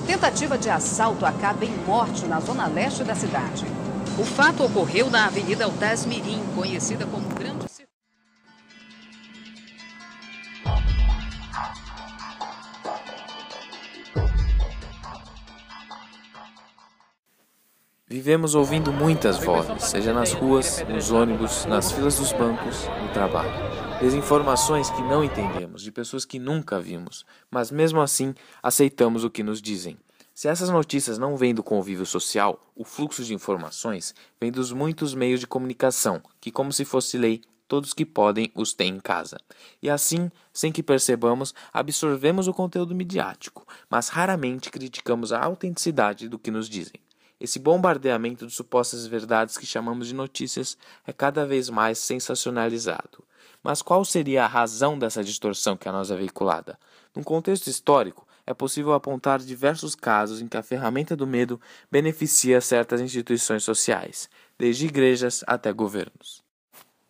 Tentativa de assalto acaba em morte na zona leste da cidade. O fato ocorreu na Avenida Altaz Mirim, conhecida como Grande Circuito. Vivemos ouvindo muitas vozes, seja nas ruas, nos ônibus, nas filas dos bancos, no trabalho. Desinformações que não entendemos, de pessoas que nunca vimos, mas mesmo assim aceitamos o que nos dizem. Se essas notícias não vêm do convívio social, o fluxo de informações vem dos muitos meios de comunicação, que, como se fosse lei, todos que podem os têm em casa. E assim, sem que percebamos, absorvemos o conteúdo midiático, mas raramente criticamos a autenticidade do que nos dizem. Esse bombardeamento de supostas verdades que chamamos de notícias é cada vez mais sensacionalizado. Mas qual seria a razão dessa distorção que a nós é veiculada? Num contexto histórico, é possível apontar diversos casos em que a ferramenta do medo beneficia certas instituições sociais, desde igrejas até governos.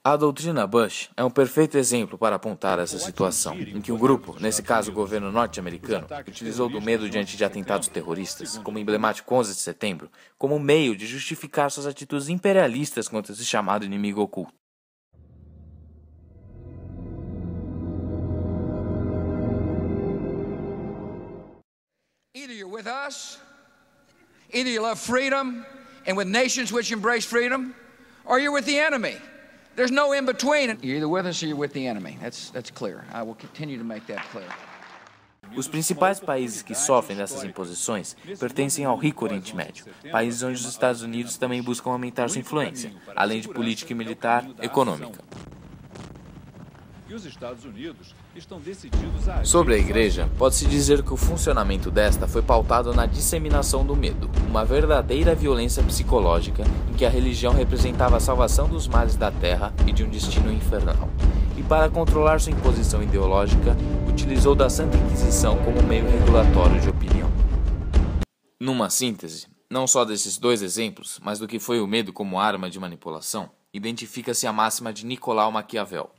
A doutrina Bush é um perfeito exemplo para apontar essa situação, em que um grupo, nesse caso o governo norte-americano, utilizou do medo diante de atentados terroristas, como o emblemático 11 de setembro, como meio de justificar suas atitudes imperialistas contra esse chamado inimigo oculto. Either you're with us, either you love freedom and with nations which embrace freedom, or you're with the enemy. There's no in between. You're either with us or you're with the enemy. That's clear. I will continue to make that clear. Os principais países que sofrem dessas imposições pertencem ao rico Oriente Médio, países onde os Estados Unidos também buscam aumentar sua influência, além de política e militar, econômica. E os Estados Unidos estão decididos a... Sobre a igreja, pode-se dizer que o funcionamento desta foi pautado na disseminação do medo, uma verdadeira violência psicológica em que a religião representava a salvação dos males da terra e de um destino infernal. E para controlar sua imposição ideológica, utilizou da Santa Inquisição como meio regulatório de opinião. Numa síntese, não só desses dois exemplos, mas do que foi o medo como arma de manipulação, identifica-se a máxima de Nicolau Maquiavel.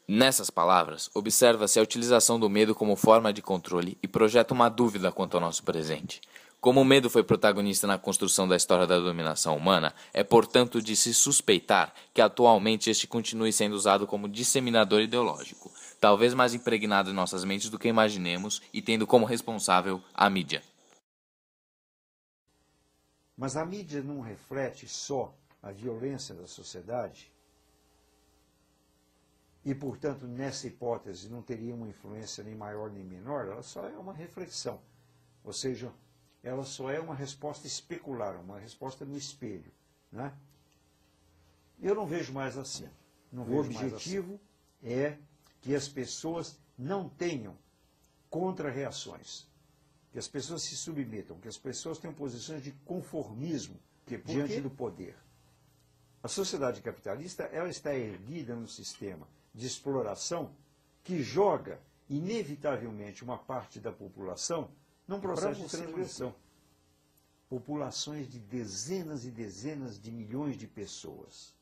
Nessas palavras, observa-se a utilização do medo como forma de controle e projeta uma dúvida quanto ao nosso presente. Como o medo foi protagonista na construção da história da dominação humana, é portanto de se suspeitar que atualmente este continue sendo usado como disseminador ideológico, talvez mais impregnado em nossas mentes do que imaginemos e tendo como responsável a mídia. Mas a mídia não reflete só a violência da sociedade? E, portanto, nessa hipótese não teria uma influência nem maior nem menor, ela só é uma reflexão. Ou seja, ela só é uma resposta especular, uma resposta no espelho. Né? Eu não vejo mais assim. O objetivo é que as pessoas não tenham contra-reações, que as pessoas se submetam, que as pessoas tenham posições de conformismo diante do poder. A sociedade capitalista ela está erguida no sistema de exploração que joga, inevitavelmente, uma parte da população num processo de transgressão. Populações de dezenas e dezenas de milhões de pessoas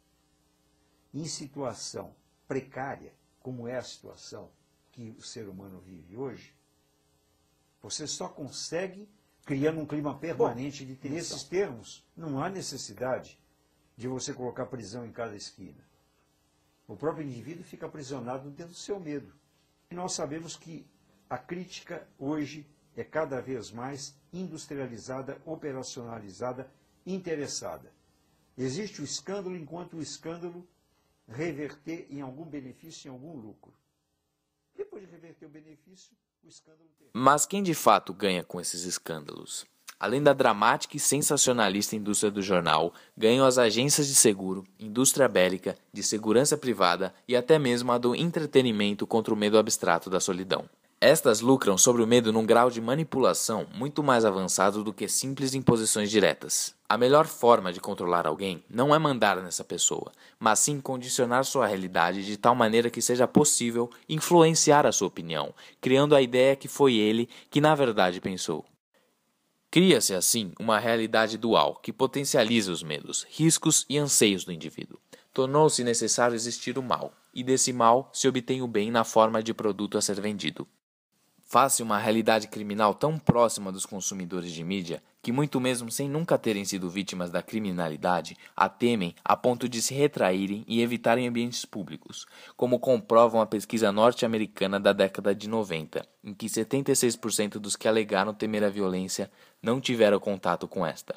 em situação precária, como é a situação que o ser humano vive hoje, você só consegue criando um clima permanente de tensão. Nesses termos, não há necessidade de você colocar prisão em cada esquina. O próprio indivíduo fica aprisionado dentro do seu medo. E nós sabemos que a crítica hoje é cada vez mais industrializada, operacionalizada, interessada. Existe o escândalo enquanto o escândalo reverter em algum benefício, em algum lucro. Depois depois de reverter o benefício, o escândalo tem. Mas quem de fato ganha com esses escândalos? Além da dramática e sensacionalista indústria do jornal, ganham as agências de seguro, indústria bélica, de segurança privada e até mesmo a do entretenimento contra o medo abstrato da solidão. Estas lucram sobre o medo num grau de manipulação muito mais avançado do que simples imposições diretas. A melhor forma de controlar alguém não é mandar nessa pessoa, mas sim condicionar sua realidade de tal maneira que seja possível influenciar a sua opinião, criando a ideia que foi ele que na verdade pensou. Cria-se, assim, uma realidade dual que potencializa os medos, riscos e anseios do indivíduo. Tornou-se necessário existir o mal, e desse mal se obtém o bem na forma de produto a ser vendido. Faz-se uma realidade criminal tão próxima dos consumidores de mídia que, muito mesmo sem nunca terem sido vítimas da criminalidade, a temem a ponto de se retraírem e evitarem ambientes públicos, como comprova uma pesquisa norte-americana da década de 90, em que 76% dos que alegaram temer a violência não tiveram contato com esta.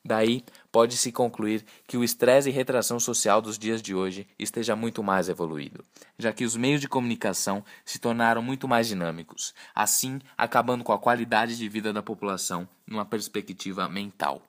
Daí, pode-se concluir que o estresse e retração social dos dias de hoje esteja muito mais evoluído, já que os meios de comunicação se tornaram muito mais dinâmicos, assim acabando com a qualidade de vida da população numa perspectiva mental.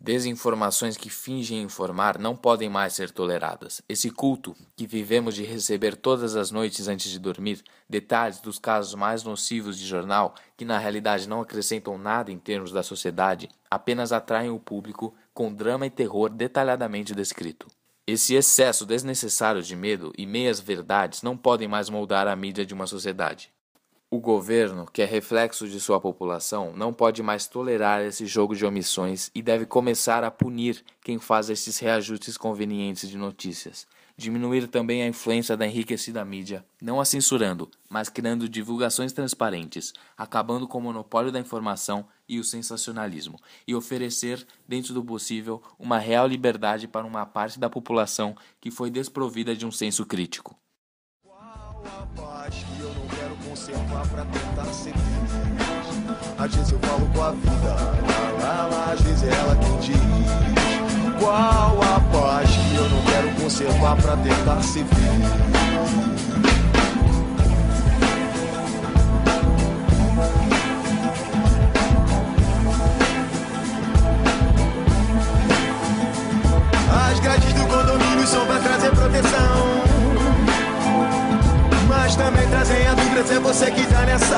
Desinformações que fingem informar não podem mais ser toleradas. Esse culto que vivemos de receber todas as noites antes de dormir, detalhes dos casos mais nocivos de jornal, que na realidade não acrescentam nada em termos da sociedade, apenas atraem o público com drama e terror detalhadamente descrito. Esse excesso desnecessário de medo e meias-verdades não podem mais moldar a mídia de uma sociedade. O governo, que é reflexo de sua população, não pode mais tolerar esse jogo de omissões e deve começar a punir quem faz esses reajustes convenientes de notícias. Diminuir também a influência da enriquecida mídia, não a censurando, mas criando divulgações transparentes, acabando com o monopólio da informação e o sensacionalismo, e oferecer, dentro do possível, uma real liberdade para uma parte da população que foi desprovida de um senso crítico. Que eu não quero conservar pra tentar ser feliz. Às vezes eu falo com a vida, às vezes é ela quem diz. Qual a paz que eu não quero conservar pra tentar ser feliz? As grades do condomínio são pra trazer proteção, mas também trazem a dúvida se é você que tá nessa